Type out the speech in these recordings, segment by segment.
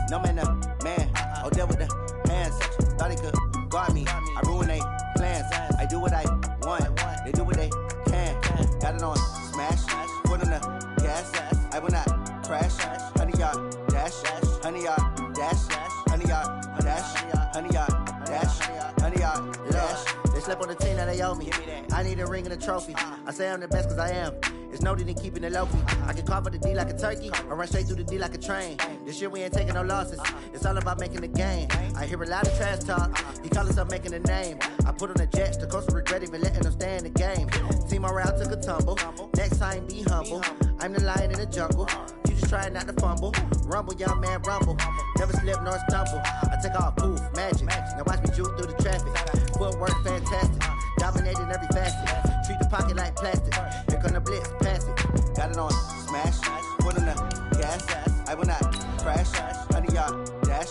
No man, man. Oh, there with the hands. Thought he could guard me. I ruin they plans. I do what I want. They do what they can. Got it on smash. Put on the gas. I will not crash. 100-yard dash. 100-yard dash. 100-yard dash. 100-yard dash. 100-yard dash. They slept on the team that they owe me. I need a ring and a trophy. I say I'm the best cause I am. It's noted in keeping it low-key. I can carve for the D like a turkey, or run straight through the D like a train. This year we ain't taking no losses. It's all about making the game. I hear a lot of trash talk. He call himself making a name. I put on the Jets. The coach will regret even letting them stay in the game. Team morale took a tumble. Next time be humble. I'm the lion in the jungle. You just trying not to fumble. Rumble, young man, rumble. Never slip nor stumble. I take off, poof, magic. Now watch me juke through the traffic. Footwork fantastic. Dominating every facet. Treat the pocket like plastic. Here come the blitz, pass it. Got it on smash. Put on the gas. I will not crash. 100-yard dash.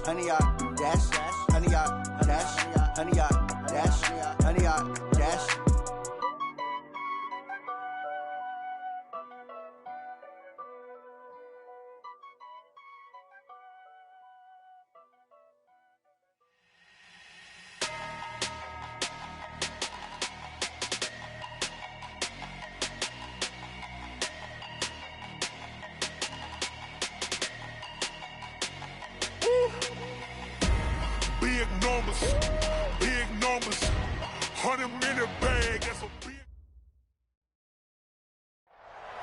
100-yard dash. 100-yard dash. 100-yard dash. 100-yard dash. Big numbers, 100-minute bag, that's a big...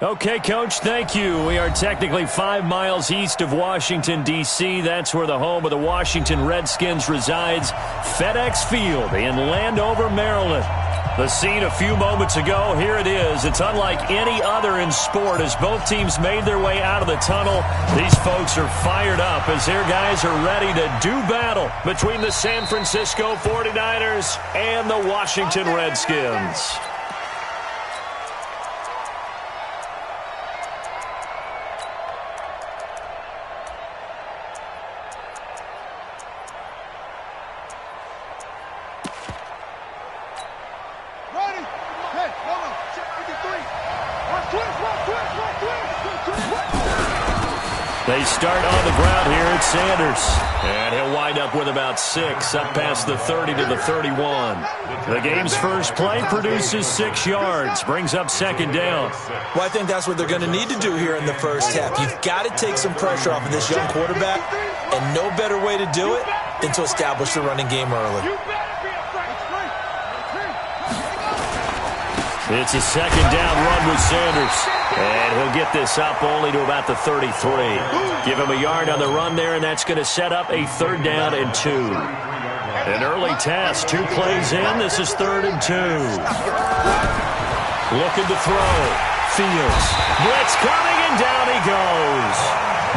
Okay, Coach, thank you. We are technically 5 miles east of Washington, D.C. That's where the home of the Washington Redskins resides, FedEx Field in Landover, Maryland. The scene a few moments ago, here it is. It's unlike any other in sport as both teams made their way out of the tunnel. These folks are fired up as their guys are ready to do battle between the San Francisco 49ers and the Washington Redskins. They start on the ground here at Sanders. And he'll wind up with about 6, up past the 30 to the 31. The game's first play produces 6 yards, brings up second down. Well, I think that's what they're going to need to do here in the first half. You've got to take some pressure off of this young quarterback, and no better way to do it than to establish the running game early. It's a second down run with Sanders. And he'll get this up only to about the 33. Give him a yard on the run there, and that's going to set up a 3rd down and 2. An early test, 2 plays in. This is 3rd and 2. Looking to throw. Fields. Blitz coming, and down he goes.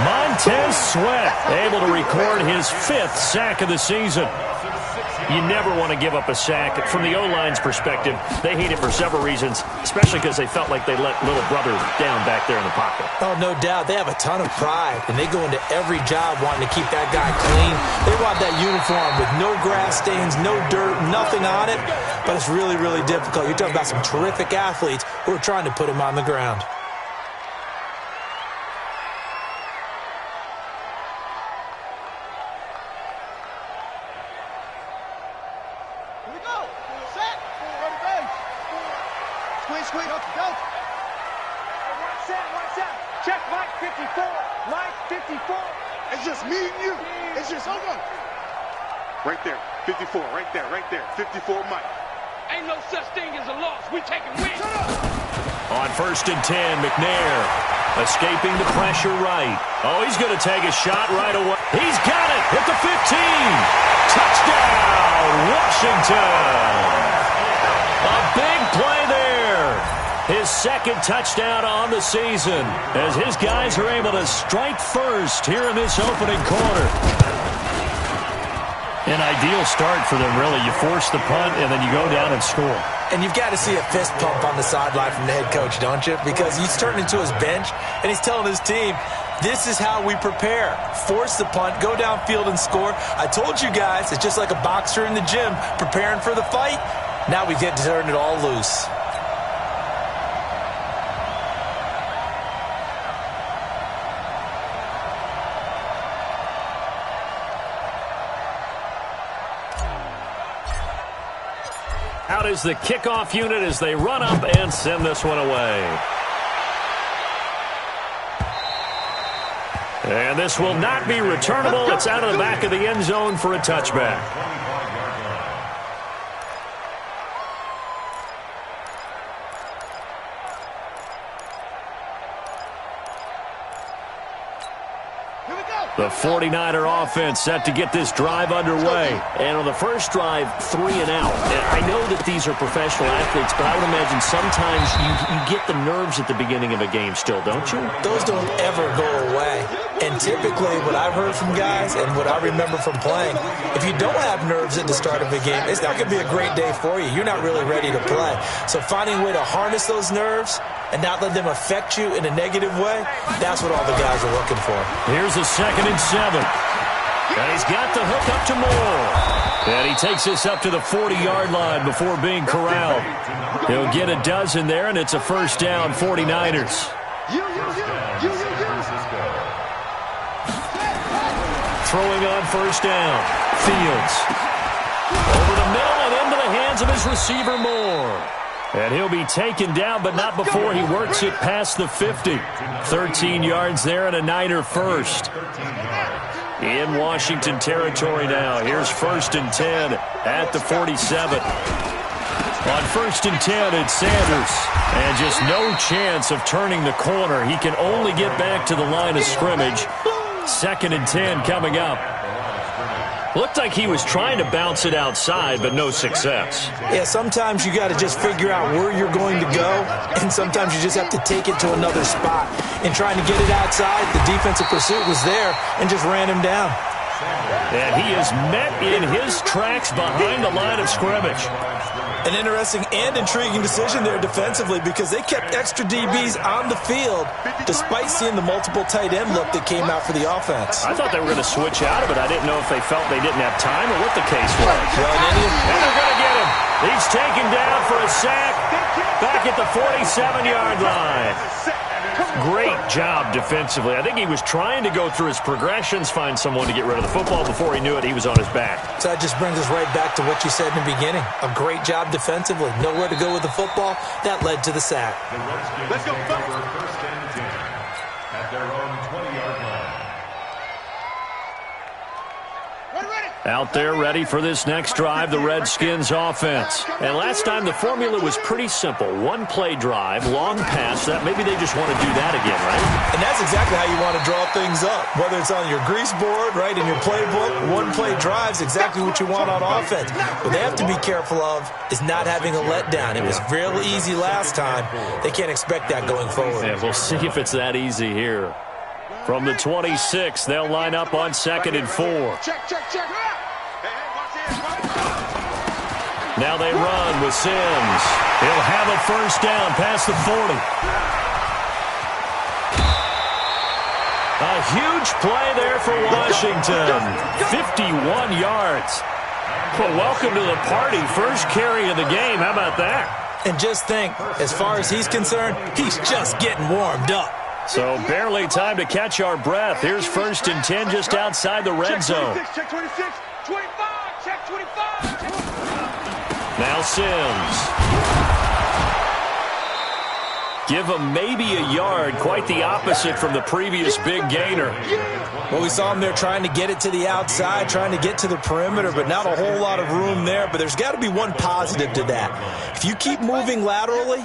Montez Sweat able to record his 5th sack of the season. You never want to give up a sack. From the O-line's perspective, they hate it for several reasons, especially because they felt like they let little brother down back there in the pocket. Oh, no doubt. They have a ton of pride, and they go into every job wanting to keep that guy clean. They want that uniform with no grass stains, no dirt, nothing on it, but it's really, really difficult. You're talking about some terrific athletes who are trying to put him on the ground. Check Mike 54. Mike 54. It's just me and you. It's just, hold on. Right there. 54. Right there. Right there. 54 Mike. Ain't no such thing as a loss. We taking wins. On 1st and 10, McNair escaping the pressure right. Oh, he's going to take a shot right away. He's got it at the 15. Touchdown, Washington. A big play there. His 2nd touchdown on the season as his guys are able to strike first here in this opening quarter. An ideal start for them, really. You force the punt, and then you go down and score. And you've got to see a fist pump on the sideline from the head coach, don't you? Because he's turned into his bench, and he's telling his team, this is how we prepare. Force the punt, go downfield and score. I told you guys, it's just like a boxer in the gym preparing for the fight. Now we get to turn it all loose. Out is the kickoff unit as they run up and send this one away. And this will not be returnable. It's out of the back of the end zone for a touchback. The 49er offense set to get this drive underway. And on the first drive, 3 and out. And I know that these are professional athletes, but I would imagine sometimes you get the nerves at the beginning of a game still, don't you? Those don't ever go away. And typically what I've heard from guys and what I remember from playing, if you don't have nerves at the start of a game, it's not going to be a great day for you. You're not really ready to play. So finding a way to harness those nerves and not let them affect you in a negative way, that's what all the guys are looking for. Here's a 2nd and 7. And he's got the hook up to Moore. And he takes this up to the 40-yard line before being corralled. He'll get a dozen there, and it's a first down, 49ers. Throwing on first down. Fields. Over the middle and into the hands of his receiver, Moore. And he'll be taken down, but not before he works it past the 50. 13 yards there and a Niner first. In Washington territory now. Here's 1st and 10 at the 47. On 1st and 10, it's Sanders. And just no chance of turning the corner. He can only get back to the line of scrimmage. 2nd and 10 coming up. Looked like he was trying to bounce it outside, but no success. Yeah, sometimes you got to just figure out where you're going to go, and sometimes you just have to take it to another spot. In trying to get it outside, the defensive pursuit was there and just ran him down. And he is met in his tracks behind the line of scrimmage. An interesting and intriguing decision there defensively because they kept extra DBs on the field despite seeing the multiple tight end look that came out for the offense. I thought they were going to switch out of it. I didn't know if they felt they didn't have time or what the case was. And they're going to get him. He's taken down for a sack back at the 47-yard line. Great job defensively. I think he was trying to go through his progressions, find someone to get rid of the football. Before he knew it, he was on his back. So that just brings us right back to what you said in the beginning. A great job defensively. Nowhere to go with the football. That led to the sack. Let's go. First and 10 at their own 20-yard line. Out there ready for this next drive, the Redskins offense. And last time the formula was pretty simple. One-play drive, long pass. That maybe they just want to do that again, right? And that's exactly how you want to draw things up. Whether it's on your grease board, right, in your playbook, one-play drive's exactly what you want on offense. What they have to be careful of is not having a letdown. It was real easy last time. They can't expect that going forward. Yeah, we'll see if it's that easy here. From the 26, they'll line up on 2nd and 4. Check. Now they run with Sims. He'll have a first down past the 40. A huge play there for Washington. 51 yards. Well, welcome to the party. First carry of the game. How about that? And just think, as far as he's concerned, he's just getting warmed up. So barely time to catch our breath. Here's 1st and 10 just outside the red zone. Check 26, 25, check 25. Now Sims. Give him maybe a yard, quite the opposite from the previous big gainer. Well, we saw him there trying to get it to the outside, trying to get to the perimeter, but not a whole lot of room there. But there's got to be one positive to that. If you keep moving laterally,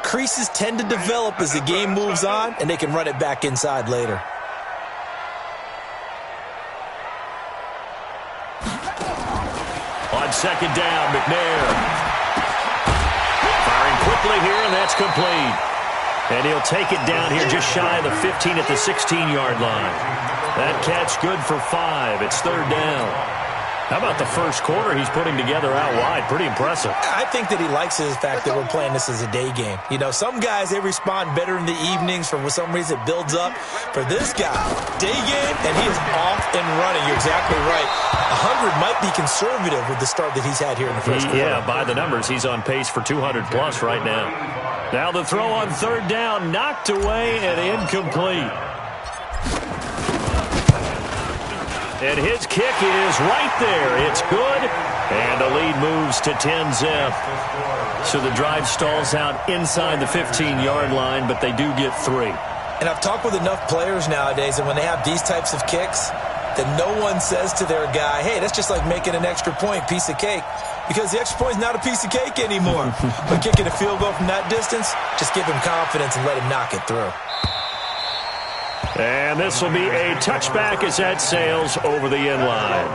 creases tend to develop as the game moves on, and they can run it back inside later. On 2nd down, McNair. Firing quickly here, and that's complete. And he'll take it down here just shy of the 15 at the 16-yard line. That catch good for 5. It's 3rd down. How about the first quarter he's putting together out wide? Pretty impressive. I think that he likes the fact that we're playing this as a day game. You know, some guys, they respond better in the evenings. For some reason, it builds up. For this guy, day game, and he is off and running. You're exactly right. 100 might be conservative with the start that he's had here in the first quarter. Yeah, by the numbers, he's on pace for 200-plus right now. Now the throw on 3rd down, knocked away and incomplete. And his kick is right there. It's good. And the lead moves to 10-zip. So the drive stalls out inside the 15-yard line, but they do get 3. And I've talked with enough players nowadays, and when they have these types of kicks, that no one says to their guy, hey, that's just like making an extra point, piece of cake. Because the extra point is not a piece of cake anymore. But kicking a field goal from that distance, just give him confidence and let him knock it through. And this will be a touchback as that sails over the end line.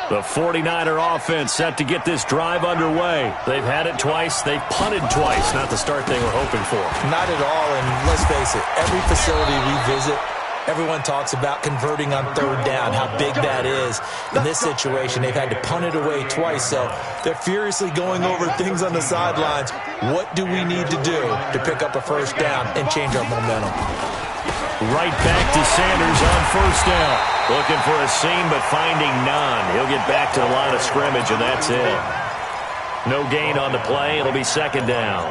The 49er offense set to get this drive underway. They've had it twice. They've punted twice. Not the start they were hoping for. Not at all, and let's face it, every facility we visit, everyone talks about converting on third down, how big that is. In this situation, they've had to punt it away twice, so they're furiously going over things on the sidelines. What do we need to do to pick up a first down and change our momentum? Right back to Sanders on first down. Looking for a seam, but finding none. He'll get back to the line of scrimmage, and that's it. No gain on the play. It'll be second down.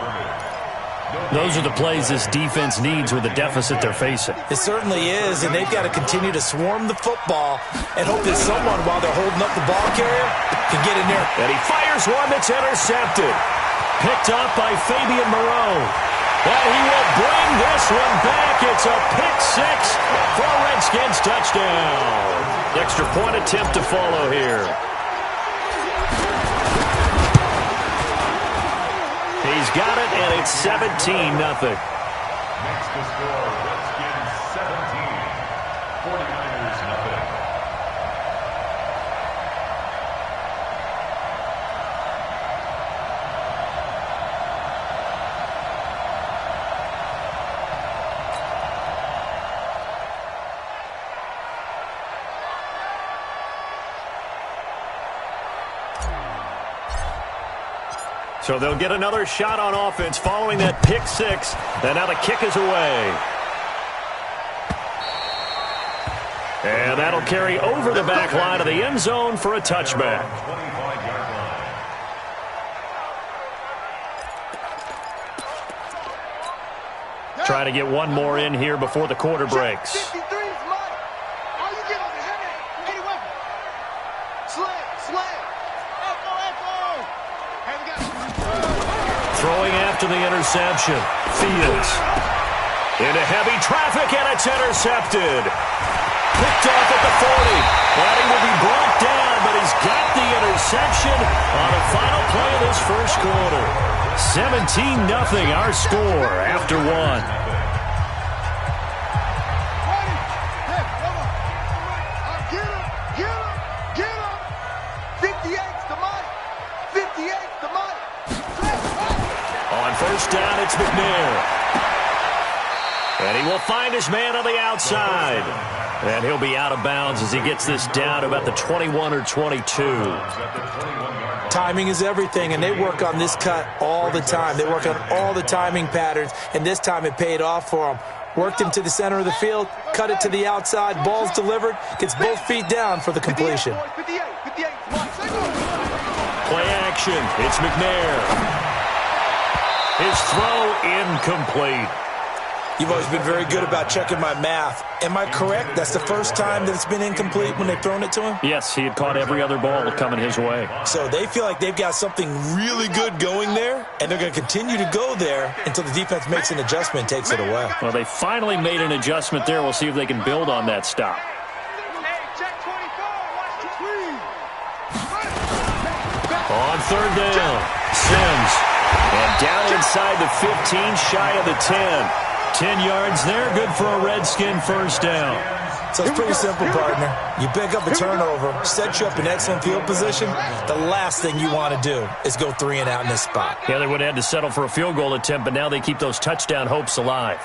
Those are the plays this defense needs with the deficit they're facing. It certainly is, and they've got to continue to swarm the football and hope that someone, while they're holding up the ball carrier, can get in there. And he fires one that's intercepted. Picked up by Fabian Moreau. And he will bring this one back. It's a pick six for a Redskins touchdown. Extra point attempt to follow here. He's got it, and it's 17-0. Next to score, Redskins 17, 49ers nothing. So they'll get another shot on offense following that pick six. And now the kick is away. And that'll carry over the back line of the end zone for a touchback. Try to get one more in here before the quarter breaks. Throwing after the interception. Fields. Into heavy traffic, and it's intercepted. Picked off at the 40. And he will be brought down, but he's got the interception on the final play of this first quarter. 17-0 our score after one. First down, it's McNair. And he will find his man on the outside. And he'll be out of bounds as he gets this down to about the 21 or 22. Timing is everything, and they work on this cut all the time. They work on all the timing patterns, and this time it paid off for them. Worked him to the center of the field, cut it to the outside, ball's delivered, gets both feet down for the completion. Play action, it's McNair. His throw incomplete. You've always been very good about checking my math. Am I correct? That's the first time that it's been incomplete when they've thrown it to him? Yes, he had caught every other ball coming his way. So they feel like they've got something really good going there, and they're going to continue to go there until the defense makes an adjustment and takes it away. Well, they finally made an adjustment there. We'll see if they can build on that stop. On third down, Sims. And down inside the 15, shy of the 10. 10 yards there, good for a Redskin first down. So it's pretty simple, partner. You pick up a turnover, set you up in excellent field position. The last thing you want to do is go 3 and out in this spot. Yeah, they would have had to settle for a field goal attempt, but now they keep those touchdown hopes alive.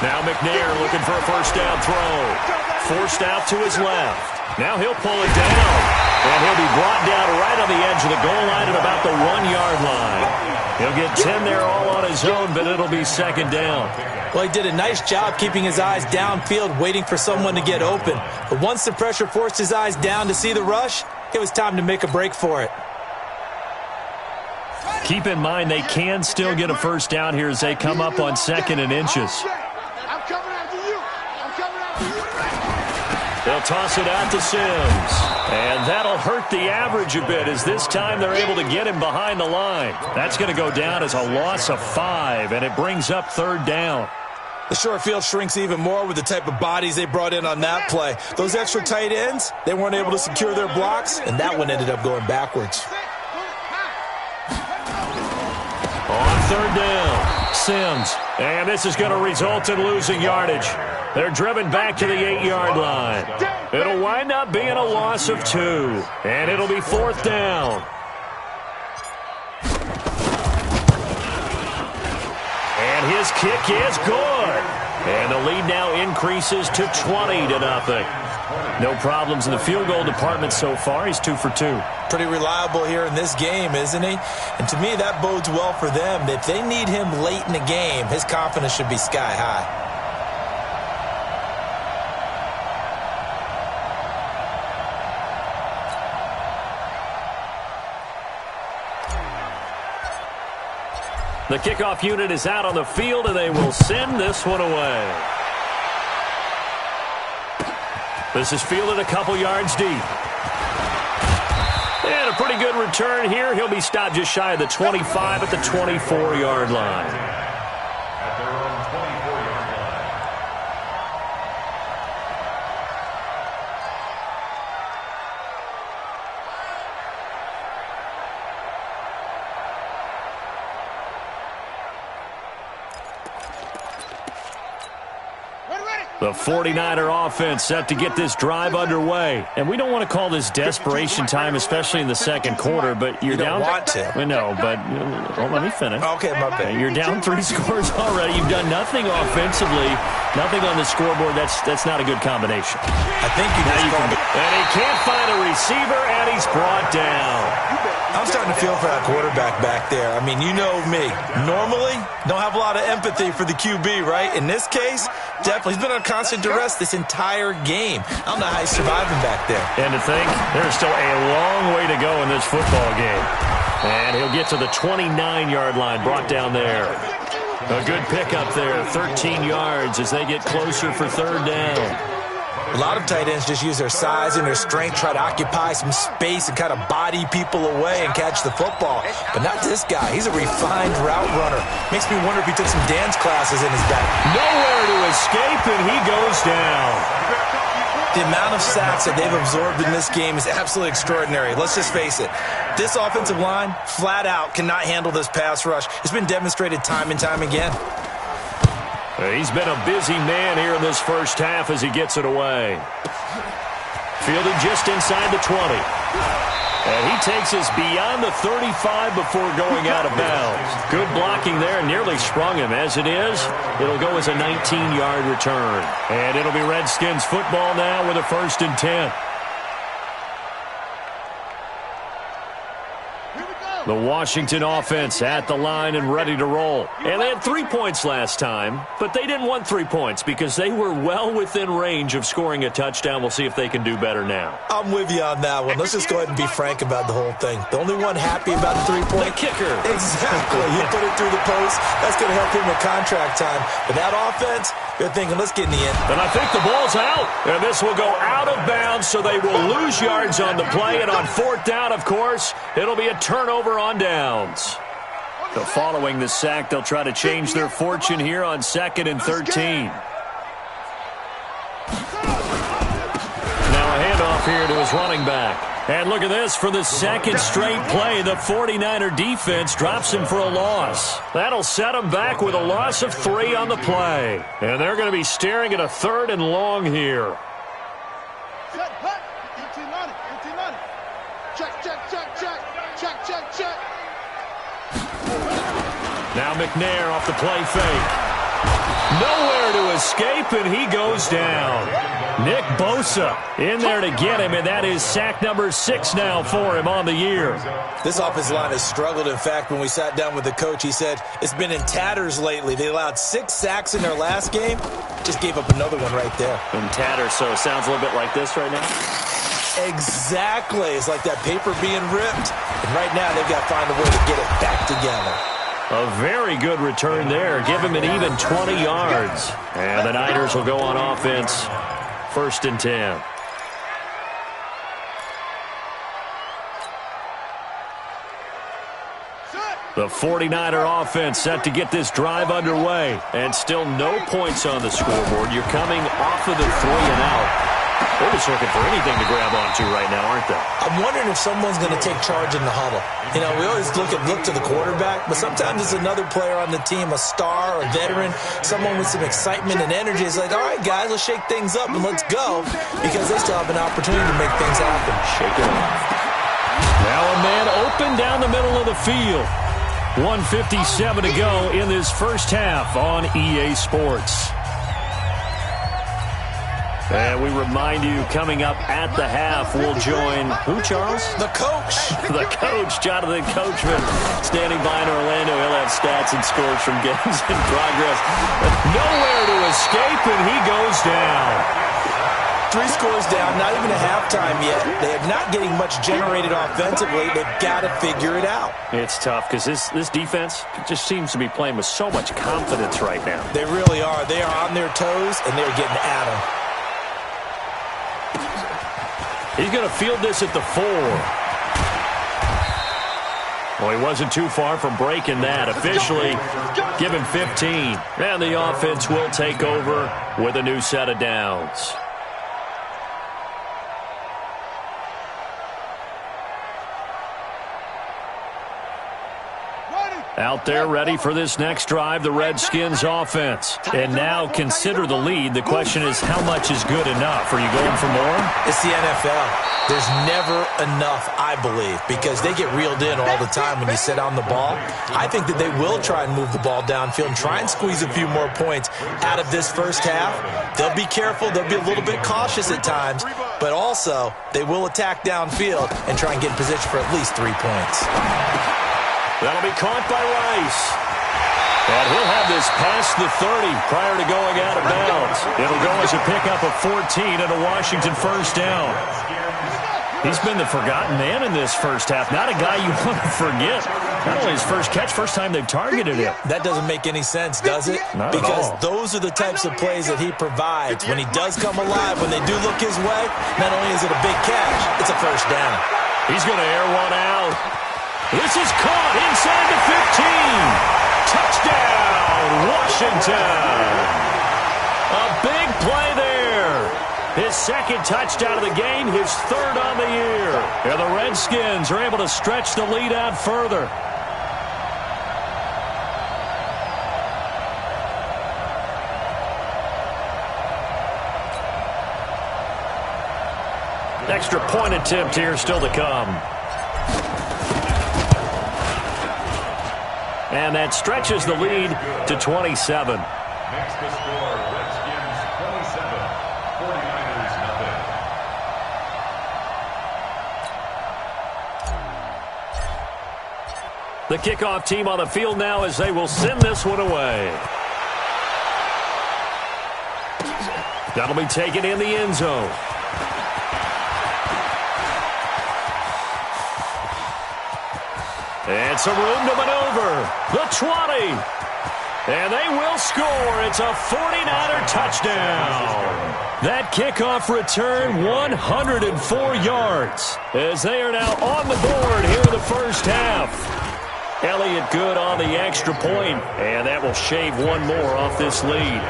Now McNair looking for a first down throw. Forced out to his left. Now he'll pull it down. And he'll be brought down right on the edge of the goal line at about the 1-yard line. He'll get 10 there all on his own, but it'll be second down. Well, he did a nice job keeping his eyes downfield, waiting for someone to get open. But once the pressure forced his eyes down to see the rush, it was time to make a break for it. Keep in mind they can still get a first down here as they come up on 2nd and inches. I'm coming after you. I'm coming after you. They'll toss it out to Sims. And that'll hurt the average a bit as this time they're able to get him behind the line. That's going to go down as a loss of 5, and it brings up 3rd down. The short field shrinks even more with the type of bodies they brought in on that play. Those extra tight ends, they weren't able to secure their blocks, and that one ended up going backwards. On 3rd down, Sims. And this is going to result in losing yardage. They're driven back to the 8-yard line. It'll wind up being a loss of 2. And it'll be 4th down. And his kick is good. And the lead now increases to 20-0. No problems in the field goal department so far. He's 2 for 2. Pretty reliable here in this game, isn't he? And to me, that bodes well for them. If they need him late in the game, his confidence should be sky high. The kickoff unit is out on the field, and they will send this one away. This is fielded a couple yards deep. And a pretty good return here. He'll be stopped just shy of the 25 at the 24-yard line. At their own 24-yard line. The 49er offense set to get this drive underway. And we don't want to call this desperation time, especially in the second quarter, but you're down. You don't want to. I know, but let me finish. Okay, my bad. You're down 3 scores already. You've done nothing offensively, nothing on the scoreboard. That's not a good combination. I think you just called it. And he can't find a receiver, and he's brought down. I'm starting to feel for that quarterback back there. I mean, you know me. Normally, don't have a lot of empathy for the QB, right? In this case, definitely. He's been on constant duress this entire game. I don't know how he's surviving back there. And to think, there's still a long way to go in this football game. And he'll get to the 29-yard line, brought down there. A good pickup there, 13 yards as they get closer for 3rd down. A lot of tight ends just use their size and their strength, try to occupy some space and kind of body people away and catch the football. But not this guy. He's a refined route runner. Makes me wonder if he took some dance classes in his back. Nowhere to escape, and he goes down. The amount of sacks that they've absorbed in this game is absolutely extraordinary. Let's just face it. This offensive line, flat out, cannot handle this pass rush. It's been demonstrated time and time again. He's been a busy man here in this first half as he gets it away. Fielded just inside the 20. And he takes us beyond the 35 before going out of bounds. Good blocking there, nearly sprung him. As it is, it'll go as a 19-yard return. And it'll be Redskins football now with a 1st and 10. The Washington offense at the line and ready to roll. And they had 3 points last time, but they didn't want 3 points because they were well within range of scoring a touchdown. We'll see if they can do better now. I'm with you on that one. Let's just go ahead and be frank about the whole thing. The only one happy about the 3-point. The kicker. Exactly. He put it through the post. That's going to help him with contract time. But that offense, they're thinking, let's get in the end. And I think the ball's out. And this will go out of bounds, so they will lose yards on the play. And on 4th down, of course, it'll be a turnover on downs. So following the sack, they'll try to change their fortune here on 2nd and 13. Now a handoff here to his running back. And look at this. For the second straight play, the 49er defense drops him for a loss. That'll set him back with a loss of 3 on the play. And they're going to be staring at a 3rd and long here. Now McNair off the play fake. Nowhere to escape, and he goes down. Nick Bosa in there to get him, and that is sack number 6 now for him on the year. This offensive line has struggled. In fact, when we sat down with the coach, he said it's been in tatters lately. They allowed 6 sacks in their last game. Just gave up another one right there. In tatters, so it sounds a little bit like this right now? Exactly. It's like that paper being ripped. And right now, they've got to find a way to get it back together. A very good return there. Give him an even 20 yards. And the Niners will go on offense. 1st and 10. The 49er offense set to get this drive underway. And still no points on the scoreboard. You're coming off of the 3 and out. They're just looking for anything to grab onto right now, aren't they? I'm wondering if someone's going to take charge in the huddle. You know, we always look to the quarterback, but sometimes it's another player on the team, a star, a veteran, someone with some excitement and energy. It's like, all right, guys, let's shake things up and let's go, because they still have an opportunity to make things happen. Shake it off. Now a man open down the middle of the field. 1:57 to go in this first half on EA Sports. And we remind you, coming up at the half, we'll join who, Charles? The coach. The coach, Jonathan Coachman, standing by in Orlando. He'll have stats and scores from games in progress. But nowhere to escape, and he goes down. 3 scores down, not even a halftime yet. They are not getting much generated offensively. They've got to figure it out. It's tough because this defense just seems to be playing with so much confidence right now. They really are. They are on their toes, and they're getting at them. He's going to field this at the 4. Well, he wasn't too far from breaking that. Officially, give him 15. And the offense will take over with a new set of downs. Out there ready for this next drive, the Redskins offense. And now consider the lead. The question is, how much is good enough? Are you going for more? It's the NFL. There's never enough, I believe, because they get reeled in all the time when you sit on the ball. I think that they will try and move the ball downfield and try and squeeze a few more points out of this first half. They'll be careful. They'll be a little bit cautious at times, but also they will attack downfield and try and get in position for at least 3 points. That'll be caught by Rice. And he'll have this past the 30 prior to going out of bounds. It'll go as a pickup of 14 and a Washington first down. He's been the forgotten man in this first half. Not a guy you want to forget. Not only his first catch, first time they've targeted him. That doesn't make any sense, does it? Not because at all. Those are the types of plays that he provides. When he does come alive, when they do look his way, not only is it a big catch, it's a first down. He's going to air one out. This is caught inside the 15. Touchdown, Washington. A big play there. His second touchdown of the game, his 3rd on the year. And the Redskins are able to stretch the lead out further. Extra point attempt here still to come. And that stretches the lead to 27. Next to score, Redskins 27, 49ers nothing. The kickoff team on the field now as they will send this one away. That'll be taken in the end zone. And some room to maneuver. The 20. And they will score. It's a 49er touchdown. That kickoff return, 104 yards. As they are now on the board here in the first half. Elliott good on the extra point. And that will shave one more off this lead.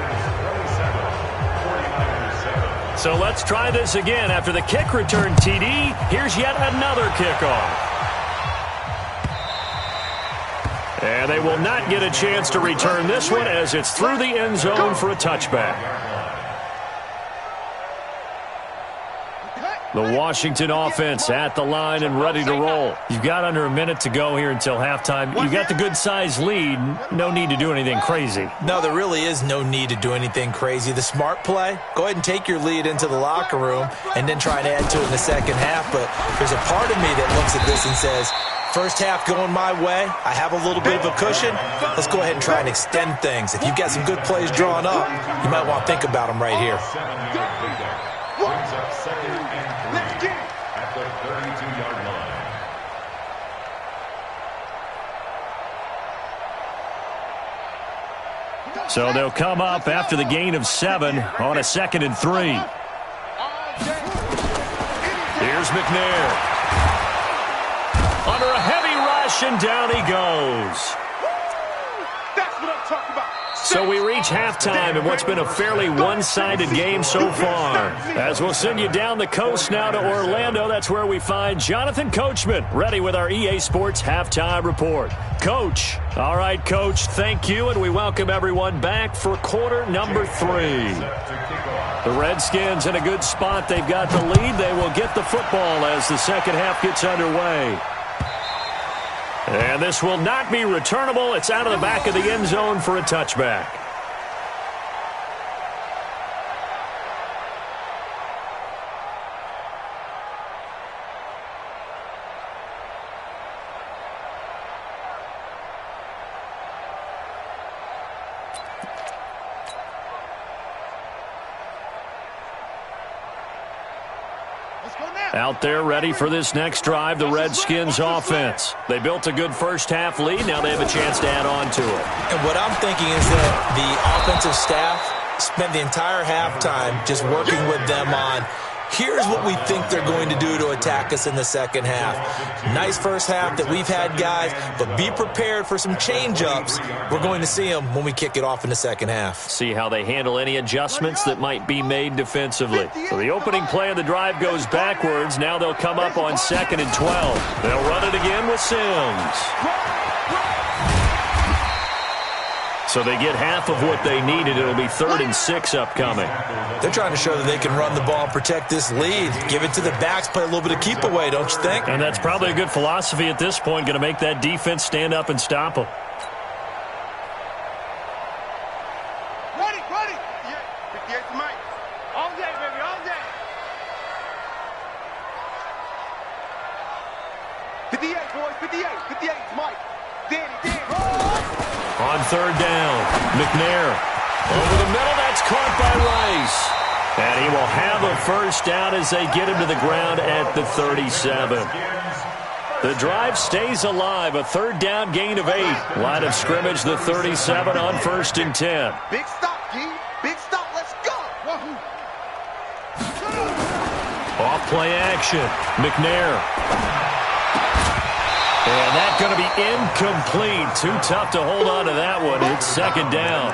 So let's try this again. After the kick return, TD, here's yet another kickoff. And they will not get a chance to return this one as it's through the end zone for a touchback. The Washington offense at the line and ready to roll. You've got under a minute to go here until halftime. You've got the good-sized lead. No need to do anything crazy. No, there really is no need to do anything crazy. The smart play, go ahead and take your lead into the locker room and then try and add to it in the second half. But there's a part of me that looks at this and says, first half going my way, I have a little bit of a cushion. Let's go ahead and try and extend things. If you've got some good plays drawn up, you might want to think about them right here. At the 32-yard line. So they'll come up after the gain of 7 on a 2nd and 3. Here's McNair. Under a heavy rush, and down he goes. That's what I'm talking about. So we reach halftime in what's been a fairly one-sided game so far. As we'll send you down the coast now to Orlando, that's where we find Jonathan Coachman, ready with our EA Sports Halftime Report. Coach. All right, Coach, thank you, and we welcome everyone back for quarter number 3. The Redskins in a good spot. They've got the lead. They will get the football as the second half gets underway. And this will not be returnable. It's out of the back of the end zone for a touchback. Out there ready for this next drive, the Redskins offense. They built a good first half lead. Now they have a chance to add on to it. And what I'm thinking is that the offensive staff spent the entire halftime just working with them on, here's what we think they're going to do to attack us in the second half. Nice first half that we've had, guys, but be prepared for some change-ups. We're going to see them when we kick it off in the second half. See how they handle any adjustments that might be made defensively. So the opening play of the drive goes backwards. Now they'll come up on 2nd and 12. They'll run it again with Sims. So they get half of what they needed. It'll be 3rd and 6 upcoming. They're trying to show that they can run the ball and protect this lead. Give it to the backs, play a little bit of keep away, don't you think? And that's probably a good philosophy at this point, going to make that defense stand up and stop them. Ready. Yeah, 58 to Mike. All day, baby, all day. 58, boys, 58. 58 to Mike. Danny. On 3rd down, McNair over the middle. That's caught by Rice. And he will have a first down as they get him to the ground at the 37. The drive stays alive. A 3rd down gain of 8. Line of scrimmage, the 37 on 1st and 10. Big stop, G. Big stop. Let's go. Off play action. McNair. And that's going to be incomplete. Too tough to hold on to that one. It's 2nd down.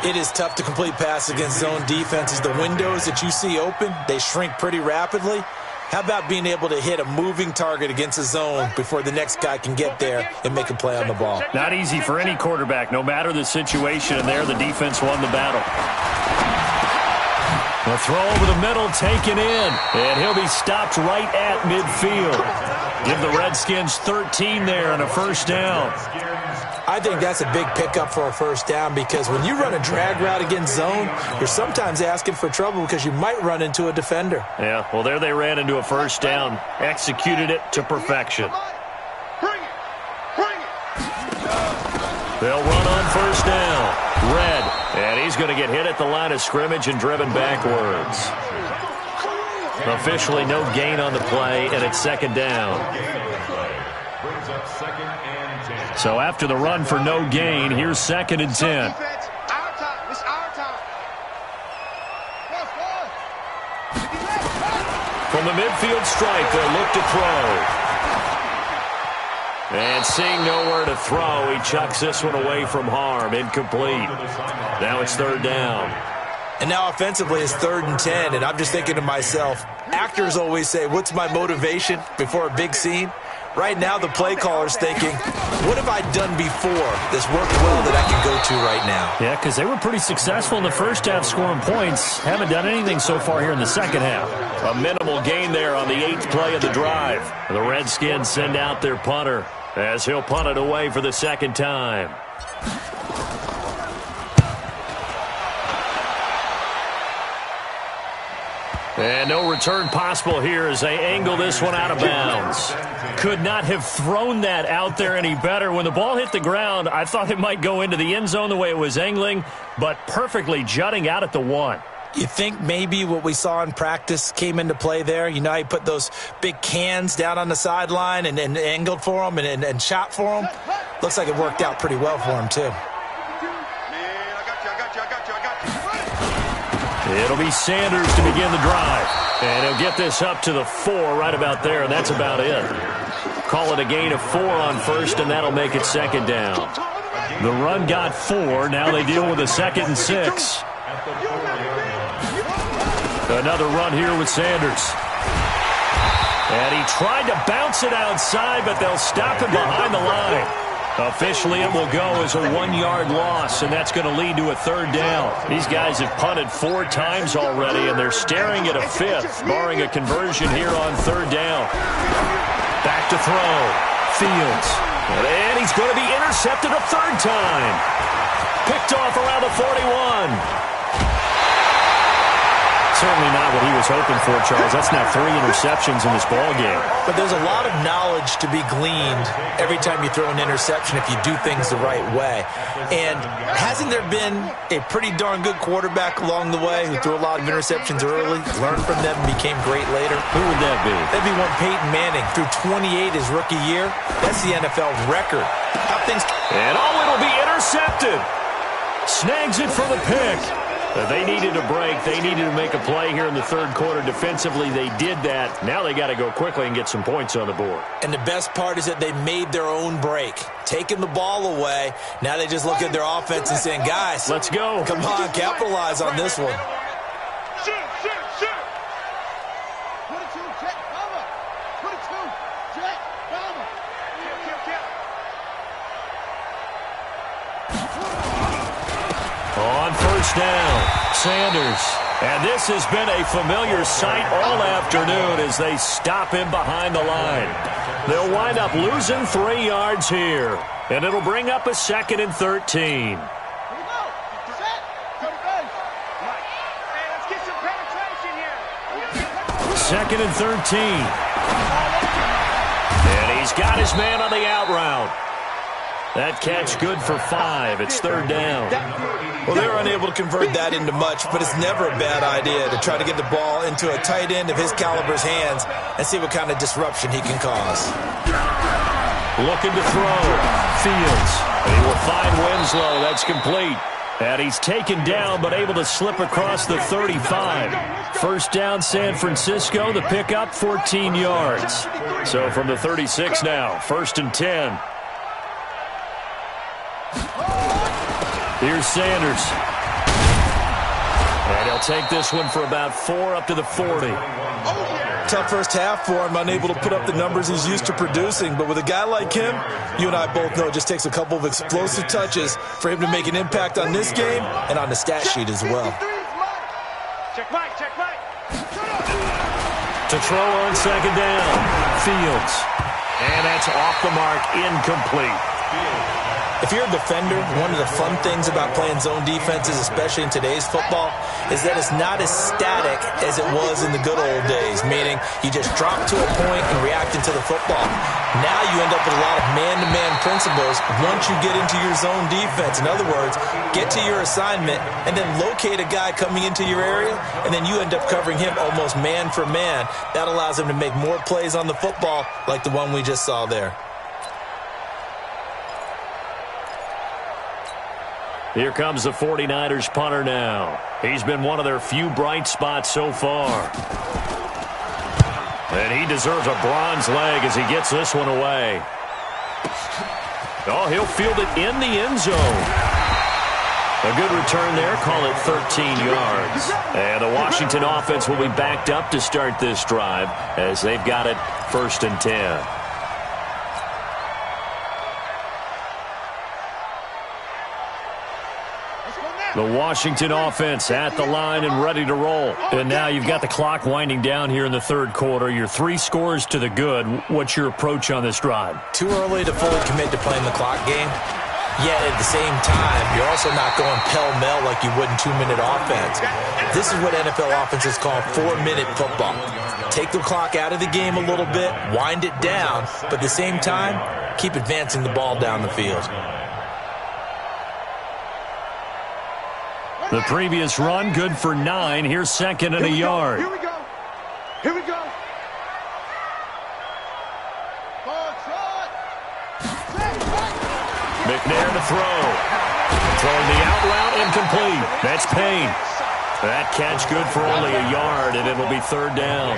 It is tough to complete pass against zone defenses. The windows that you see open, they shrink pretty rapidly. How about being able to hit a moving target against a zone before the next guy can get there and make a play on the ball? Not easy for any quarterback, no matter the situation. And there, the defense won the battle. The throw over the middle taken in, and he'll be stopped right at midfield. Give the Redskins 13 there and a first down. I think that's a big pickup for a first down because when you run a drag route against zone, you're sometimes asking for trouble because you might run into a defender. Yeah, well, there they ran into a first down, executed it to perfection. Bring it. They'll run on first down. Red, and he's going to get hit at the line of scrimmage and driven backwards. Officially no gain on the play, and it's 2nd down. Brings up 2nd and 10. So after the run for no gain, here's 2nd and 10. Our time. It's our time. From the midfield stripe, they'll look to throw. And seeing nowhere to throw, he chucks this one away from harm. Incomplete. Now it's 3rd down. And now offensively it's 3rd and 10, and I'm just thinking to myself, actors always say, what's my motivation before a big scene? Right now, the play caller's thinking, what have I done before this worked well that I can go to right now? Yeah, because they were pretty successful in the first half scoring points. Haven't done anything so far here in the second half. A minimal gain there on the 8th play of the drive. The Redskins send out their punter as he'll punt it away for the second time. And no return possible here as they angle this one out of bounds. Could not have thrown that out there any better. When the ball hit the ground, I thought it might go into the end zone the way it was angling, but perfectly jutting out at the 1. You think maybe what we saw in practice came into play there? You know, he put those big cans down on the sideline and angled for him and shot for him. Looks like it worked out pretty well for him, too. It'll be Sanders to begin the drive. And he'll get this up to the 4 right about there, and that's about it. Call it a gain of 4 on first, and that'll make it second down. The run got 4. Now they deal with a 2nd and 6. Another run here with Sanders. And he tried to bounce it outside, but they'll stop him behind the line. Officially, it will go as a 1-yard loss, and that's going to lead to a 3rd down. These guys have punted 4 times already, and they're staring at a 5th, barring a conversion here on 3rd down. Back to throw. Fields. And he's going to be intercepted a 3rd time. Picked off around the 41. Certainly not what he was hoping for, Charles. That's now 3 interceptions in this ball game. But there's a lot of knowledge to be gleaned every time you throw an interception if you do things the right way. And hasn't there been a pretty darn good quarterback along the way who threw a lot of interceptions early, learned from them, and became great later? Who would that be? That'd be one Peyton Manning. Threw 28 his rookie year. That's the NFL record. And it'll be intercepted. Snags it for the pick. They needed a break. They needed to make a play here in the 3rd quarter. Defensively, they did that. Now they got to go quickly and get some points on the board. And the best part is that they made their own break. Taking the ball away. Now they just look at their offense and saying, guys, let's go. Come on, capitalize on this one. Shoot. 22, jet, bomber. 22, jet, bomber. On first down, Sanders. And this has been a familiar sight all afternoon as they stop him behind the line. They'll wind up losing 3 yards here. And it'll bring up a 2nd and 13. Second and 13. And he's got his man on the out route. That catch good for 5. It's 3rd down. Well, they were unable to convert that into much, but it's never a bad idea to try to get the ball into a tight end of his caliber's hands and see what kind of disruption he can cause. Looking to throw. Fields. He will find Winslow. That's complete. And he's taken down, but able to slip across the 35. First down, San Francisco. The pickup, 14 yards. So from the 36 now, 1st and 10. Here's Sanders. And he'll take this one for about 4 up to the 40. Tough first half for him, unable to put up the numbers he's used to producing. But with a guy like him, you and I both know it just takes a couple of explosive touches for him to make an impact on this game and on the stat sheet as well. Check Mike. To throw on 2nd down. Fields. And that's off the mark, incomplete. If you're a defender, one of the fun things about playing zone defenses, especially in today's football, is that it's not as static as it was in the good old days, meaning you just drop to a point and react into the football. Now you end up with a lot of man-to-man principles once you get into your zone defense. In other words, get to your assignment and then locate a guy coming into your area, and then you end up covering him almost man for man. That allows him to make more plays on the football like the one we just saw there. Here comes the 49ers punter now. He's been one of their few bright spots so far. And he deserves a bronze leg as he gets this one away. Oh, he'll field it in the end zone. A good return there. Call it 13 yards. And the Washington offense will be backed up to start this drive as they've got it 1st and 10. The Washington offense at the line and ready to roll. And now you've got the clock winding down here in the third quarter. You're 3 scores to the good. What's your approach on this drive? Too early to fully commit to playing the clock game. Yet at the same time, you're also not going pell-mell like you would in 2-minute offense. This is what NFL offenses call 4-minute football. Take the clock out of the game a little bit, wind it down, but at the same time, keep advancing the ball down the field. The previous run, good for 9. Here's second and a yard. Here we go. Here we go. McNair to throw. Throwing the out route, incomplete. That's Payne. That catch good for only a yard, and it'll be third down.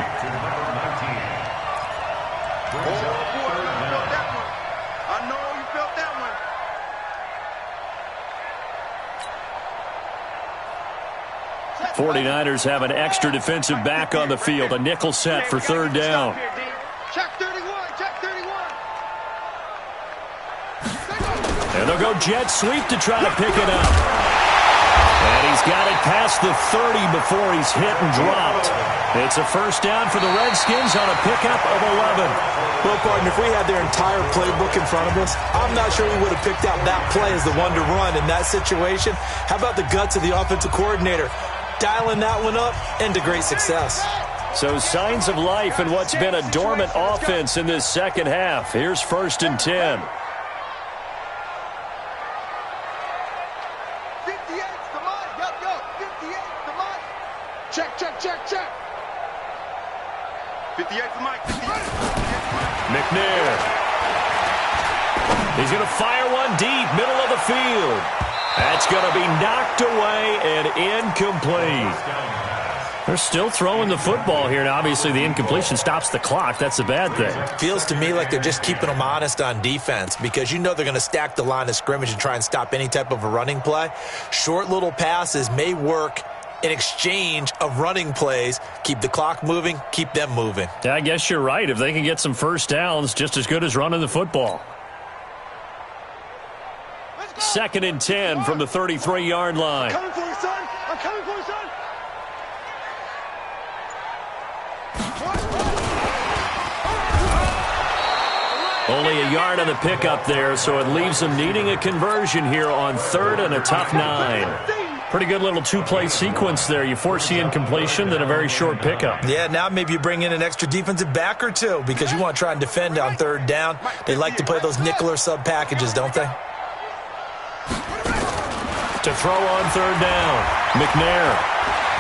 I know you felt that one. 49ers have an extra defensive back on the field. A nickel set for third down. Check 31. Check 31. And they'll go jet sweep to try to pick it up. And he's got it past the 30 before he's hit and dropped. It's a first down for the Redskins on a pickup of 11. Well, partner, if we had their entire playbook in front of us, I'm not sure we would have picked out that play as the one to run in that situation. How about the guts of the offensive coordinator? Dialing that one up into great success. So signs of life in what's been a dormant offense in this second half. Here's first and 10. 58's the money. Yup, yup. 58's the money. Check, check, check, check. 58's the money. 58's McNair. He's going to fire one deep, middle of the field. That's going to be knocked away and incomplete. They're still throwing the football here. Now, obviously, the incompletion stops the clock. That's a bad thing. Feels to me like they're just keeping them honest on defense because you know they're going to stack the line of scrimmage and try and stop any type of a running play. Short little passes may work in exchange of running plays. Keep the clock moving, keep them moving. Yeah, I guess you're right. If they can get some first downs, just as good as running the football. Second and 10 from the 33-yard line. coming for you, son. I'm coming for you, son. Only a yard on the pickup there, so it leaves them needing a conversion here on third and a tough 9. Pretty good little two-play sequence there. You force the incompletion, then a very short pickup. Yeah, now maybe you bring in an extra defensive back or two because you want to try and defend on third down. They like to play those nickel or sub packages, don't they? To throw on third down, McNair.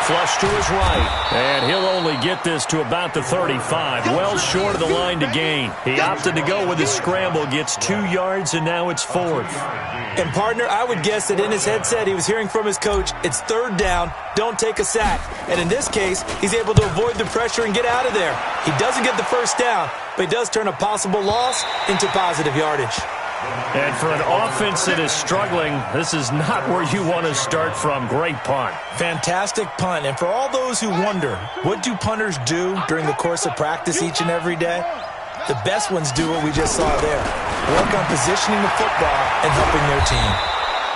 Flush to his right, and he'll only get this to about the 35, well short of the line to gain. He opted to go with his scramble, gets 2 yards, and now it's fourth. And, partner, I would guess that in his headset he was hearing from his coach, it's third down, don't take a sack. And in this case, he's able to avoid the pressure and get out of there. He doesn't get the first down, but he does turn a possible loss into positive yardage. And for an offense that is struggling, this is not where you want to start from. Great punt. Fantastic punt. And for all those who wonder, what do punters do during the course of practice each and every day? The best ones do what we just saw there. Work on positioning the football and helping their team.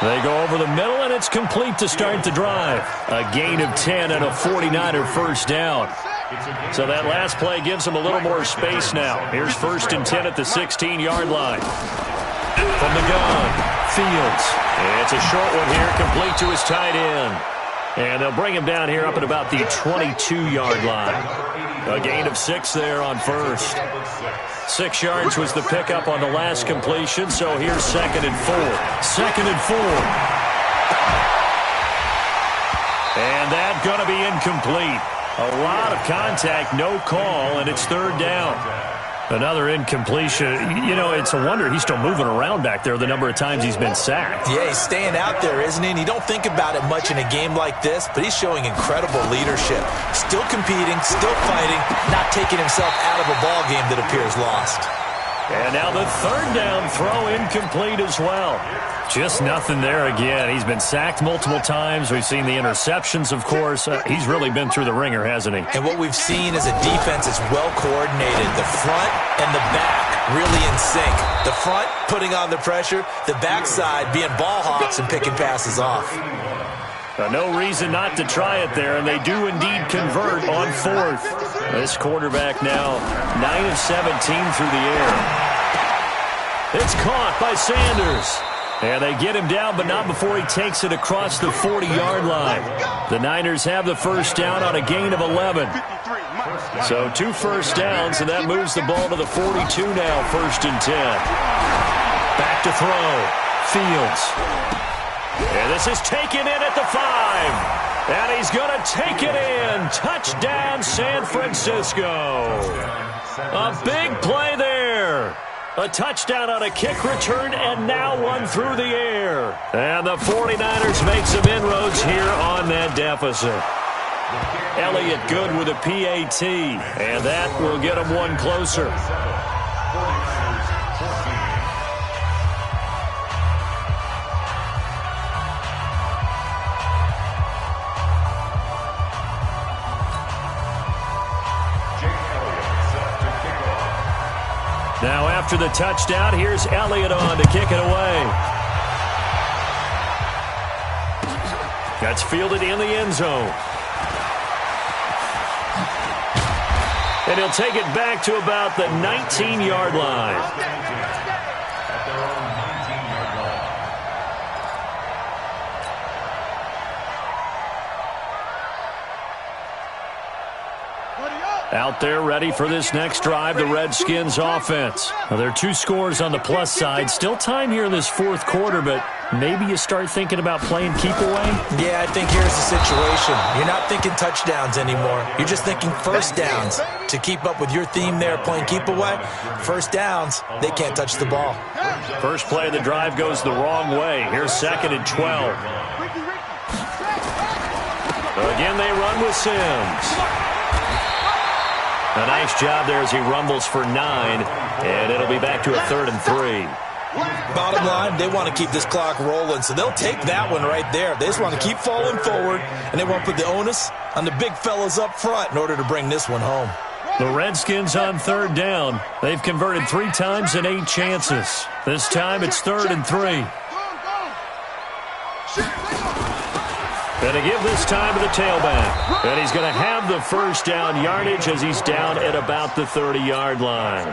They go over the middle, and it's complete to start the drive. A gain of 10 and a 49er first down. So that last play gives them a little more space now. Here's first and 10 at the 16-yard line. From the gun, Fields. It's a short one here, complete to his tight end. And they'll bring him down here up at about the 22-yard line. A gain of 6 there on first. 6 yards was the pickup on the last completion, so here's second and 4. Second and 4. And that's going to be incomplete. A lot of contact, no call, and it's third down. Another incompletion. You know, it's a wonder he's still moving around back there the number of times he's been sacked. Yeah, he's staying out there, isn't he? And you don't think about it much in a game like this, but he's showing incredible leadership. Still competing, still fighting, not taking himself out of a ball game that appears lost. And now the third down throw incomplete as well. Just nothing there again. He's been sacked multiple times. We've seen the interceptions, of course. He's really been through the ringer, hasn't he? And what we've seen is a defense that's well coordinated. The front and the back really in sync. The front putting on the pressure, the backside being ball hawks and picking passes off. No reason not to try it there, and they do indeed convert on fourth. This quarterback now 9 of 17 through the air. It's caught by Sanders. And they get him down, but not before he takes it across the 40-yard line. The Niners have the first down on a gain of 11. So 2 first downs, and that moves the ball to the 42 now, 1st and 10. Back to throw. Fields. And this is taken in at the 5. And he's going to take it in. Touchdown, San Francisco. A big play there. A touchdown on a kick return, and now one through the air. And the 49ers make some inroads here on that deficit. Elliott good with a PAT, and that will get him one closer. Now after the touchdown, here's Elliott on to kick it away. That's fielded in the end zone. And he'll take it back to about the 19-yard line. Out there ready for this next drive, the Redskins offense. Now, there are 2 scores on the plus side. Still time here in this 4th quarter, but maybe you start thinking about playing keep away? Yeah, I think here's the situation. You're not thinking touchdowns anymore. You're just thinking first downs. To keep up with your theme there, playing keep away, first downs, they can't touch the ball. First play of the drive goes the wrong way. Here's 2nd and 12. Again, they run with Sims. A nice job there as he rumbles for 9, and it'll be back to a 3rd and 3. Bottom line, they want to keep this clock rolling, so they'll take that one right there. They just want to keep falling forward, and they want to put the onus on the big fellas up front in order to bring this one home. The Redskins on 3rd down. They've converted 3 times in 8 chances. This time it's 3rd and 3. And to give this time to the tailback. And he's going to have the first down yardage as he's down at about the 30-yard line.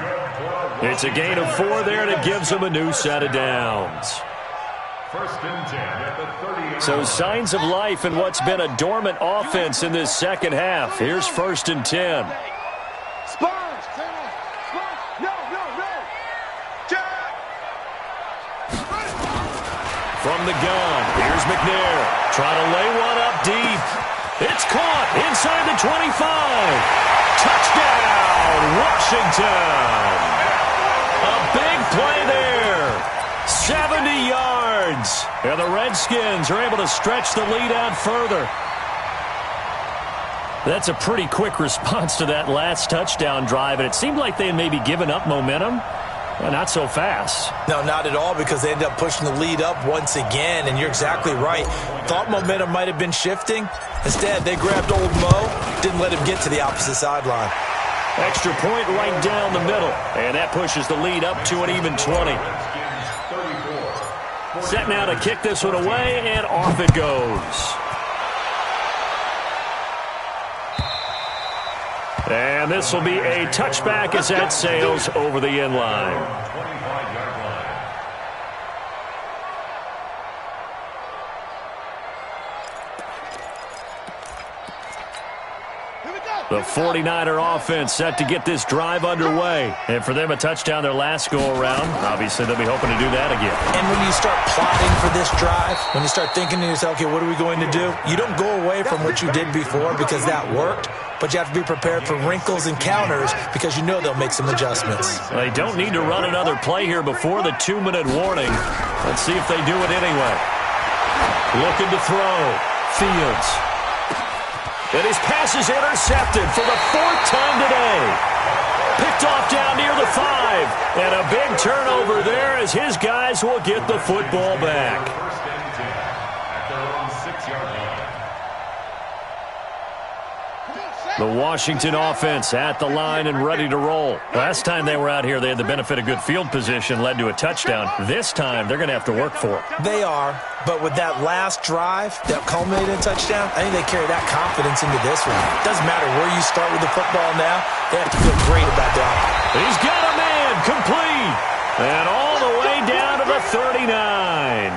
It's a gain of 4 there, and it gives him a new set of downs. 1st and 10 at the 30. So signs of life in what's been a dormant offense in this second half. Here's 1st and 10. From the gun, here's McNair. Trying to lay one up deep. It's caught inside the 25. Touchdown, Washington. A big play there. 70 yards. And the Redskins are able to stretch the lead out further. That's a pretty quick response to that last touchdown drive, and it seemed like they had maybe given up momentum. Well, not so fast. No, not at all, because they ended up pushing the lead up once again, and you're exactly right. Thought momentum might have been shifting. Instead, they grabbed old Mo, didn't let him get to the opposite sideline. Extra point right down the middle, and that pushes the lead up to an even 20. Set now to kick this one away, and off it goes. And this will be a touchback as that sails over the end line. 25-yard line. The 49er offense set to get this drive underway. And for them, a touchdown their last go-around. Obviously, they'll be hoping to do that again. And when you start plotting for this drive, when you start thinking to yourself, okay, what are we going to do? You don't go away from what you did before because that worked. But you have to be prepared for wrinkles and counters because you know they'll make some adjustments. They don't need to run another play here before the 2-minute warning. Let's see if they do it anyway. Looking to throw. Fields. And his pass is intercepted for the 4th time today. Picked off down near the 5. And a big turnover there as his guys will get the football back. 1st and 10 at their own 6-yard line. The Washington offense at the line and ready to roll. Last time they were out here, they had the benefit of good field position, led to a touchdown. This time, they're going to have to work for it. They are, but with that last drive that culminated in a touchdown, I think they carry that confidence into this one. It doesn't matter where you start with the football now. They have to feel great about their offense. He's got a man, complete, and all the way down to the 39.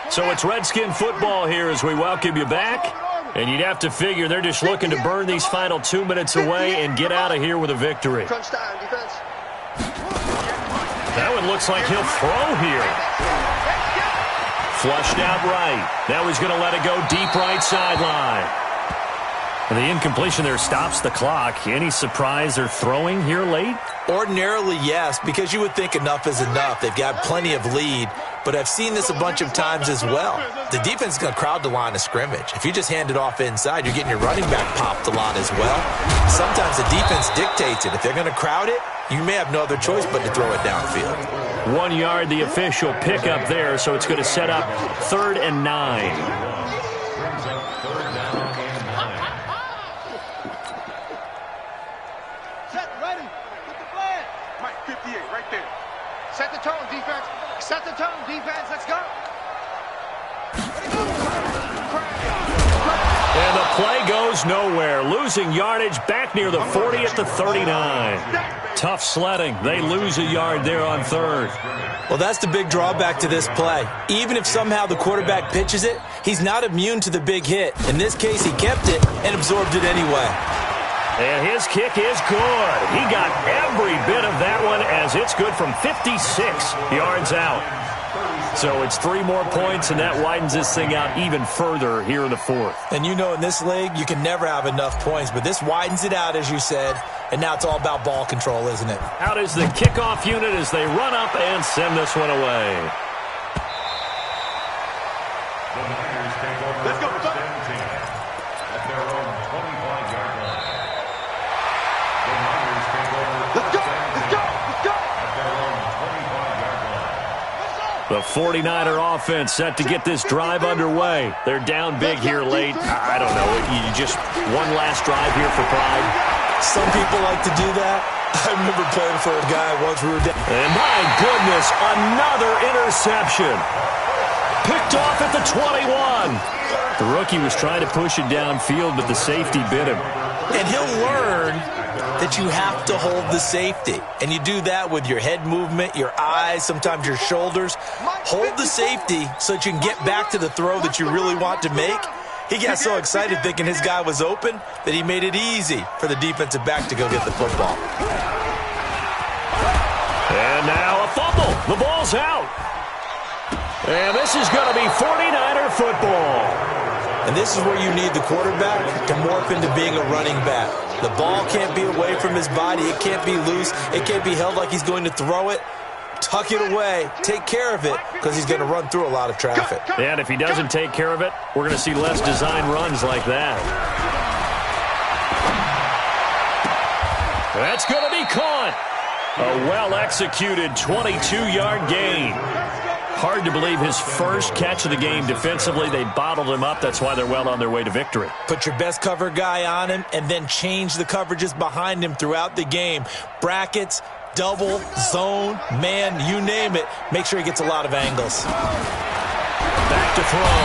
So it's Redskin football here as we welcome you back. And you'd have to figure they're just looking to burn these final 2 minutes away and get out of here with a victory. That one looks like he'll throw here. Flushed out right. Now he's going to let it go deep right sideline. And the incompletion there stops the clock. Any surprise they're throwing here late? Ordinarily, yes, because you would think enough is enough. They've got plenty of lead, but I've seen this a bunch of times as well. The defense is going to crowd the line of scrimmage. If you just hand it off inside, you're getting your running back popped a lot as well. Sometimes the defense dictates it. If they're going to crowd it, you may have no other choice but to throw it downfield. 1 yard, the official pickup there, so it's going to set up 3rd and 9. Set the tone, defense. Set the tone, defense. Let's go. And the play goes nowhere. Losing yardage back near the 40 at the 39. Tough sledding. They lose a yard there on 3rd. Well, that's the big drawback to this play. Even if somehow the quarterback pitches it, he's not immune to the big hit. In this case, he kept it and absorbed it anyway. And his kick is good. He got every bit of that one as it's good from 56 yards out. So it's 3 more points, and that widens this thing out even further here in the 4th. And you know in this league, you can never have enough points, but this widens it out, as you said, and now it's all about ball control, isn't it? Out is the kickoff unit as they run up and send this one away. Let's go, 17 at their own 25-yard line. The Niners take over. Let's go. Let's go. Let's go. At their own 25-yard line. The 49er offense set to get this drive underway. They're down big here late. I don't know. You just one last drive here for pride. Some people like to do that. I remember playing for a guy once we were down. And my goodness, another interception. Picked off at the 21. The rookie was trying to push it downfield, but the safety bit him. And he'll learn that you have to hold the safety. And you do that with your head movement, your eyes, sometimes your shoulders. Hold the safety so that you can get back to the throw that you really want to make. He got so excited thinking his guy was open that he made it easy for the defensive back to go get the football. And now a fumble. The ball's out. And this is going to be 49er football. And this is where you need the quarterback to morph into being a running back. The ball can't be away from his body. It can't be loose. It can't be held like he's going to throw it. Tuck it away. Take care of it because he's going to run through a lot of traffic. And if he doesn't take care of it, we're going to see less design runs like that. That's going to be caught. A well-executed 22-yard gain. Hard to believe his first catch of the game defensively. They bottled him up. That's why they're well on their way to victory. Put your best cover guy on him and then change the coverages behind him throughout the game. Brackets, double, zone, man, you name it. Make sure he gets a lot of angles. Back to throw.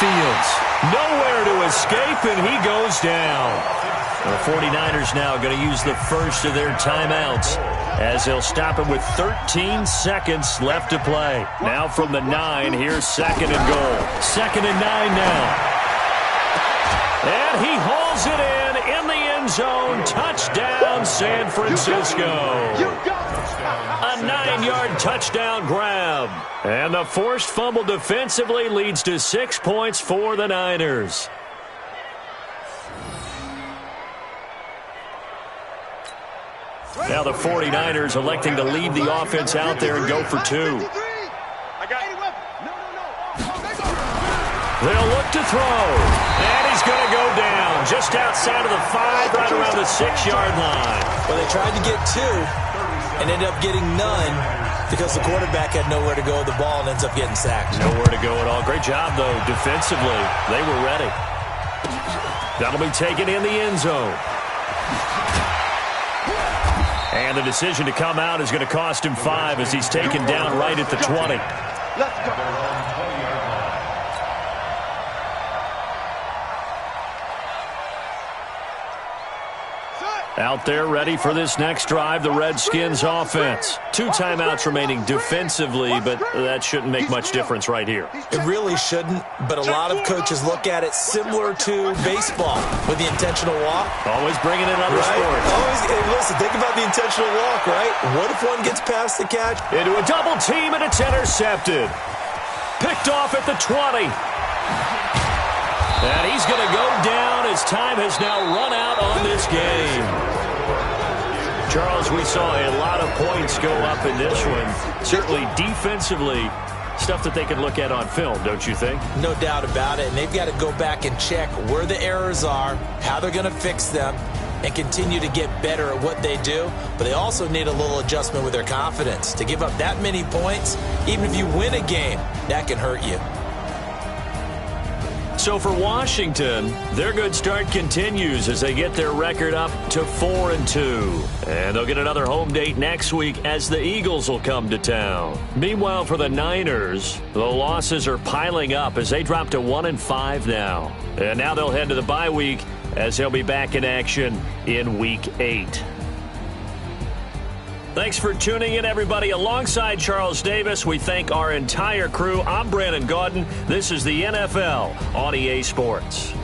Fields. Nowhere to escape, and he goes down. The 49ers now going to use the first of their timeouts as they'll stop him with 13 seconds left to play. Now from the 9, here's 2nd and goal. 2nd and 9 now. And he hauls it in the end zone. Touchdown, San Francisco. A 9-yard touchdown grab. And the forced fumble defensively leads to 6 points for the Niners. Now the 49ers electing to leave the offense out there and go for 2. They'll look to throw. And he's going to go down just outside of the 5, right around the 6-yard line. Well, they tried to get 2 and ended up getting none. because the quarterback had nowhere to go with the ball and ends up getting sacked. Nowhere to go at all. Great job, though, defensively. They were ready. That'll be taken in the end zone. And the decision to come out is going to cost him 5 as he's taken down right at the 20. Let's go. Out there ready for this next drive, the Redskins offense. 2 timeouts remaining defensively, but that shouldn't make much difference right here. It really shouldn't, but a lot of coaches look at it similar to baseball with the intentional walk. Always bringing in other Right? sports. Always, hey, listen, think about the intentional walk, right? What if one gets past the catch? Into a double team, and it's intercepted. Picked off at the 20. And he's going to go down as time has now run out on this game. Charles, we saw a lot of points go up in this one. Certainly defensively, stuff that they can look at on film, don't you think? No doubt about it, and they've got to go back and check where the errors are, how they're going to fix them, and continue to get better at what they do. But they also need a little adjustment with their confidence. To give up that many points, even if you win a game, that can hurt you. So for Washington, their good start continues as they get their record up to 4-2. And they'll get another home date next week as the Eagles will come to town. Meanwhile, for the Niners, the losses are piling up as they drop to 1-5 now. And now they'll head to the bye week as they'll be back in action in Week 8. Thanks for tuning in, everybody. Alongside Charles Davis, we thank our entire crew. I'm Brandon Gaudin. This is the NFL on EA Sports.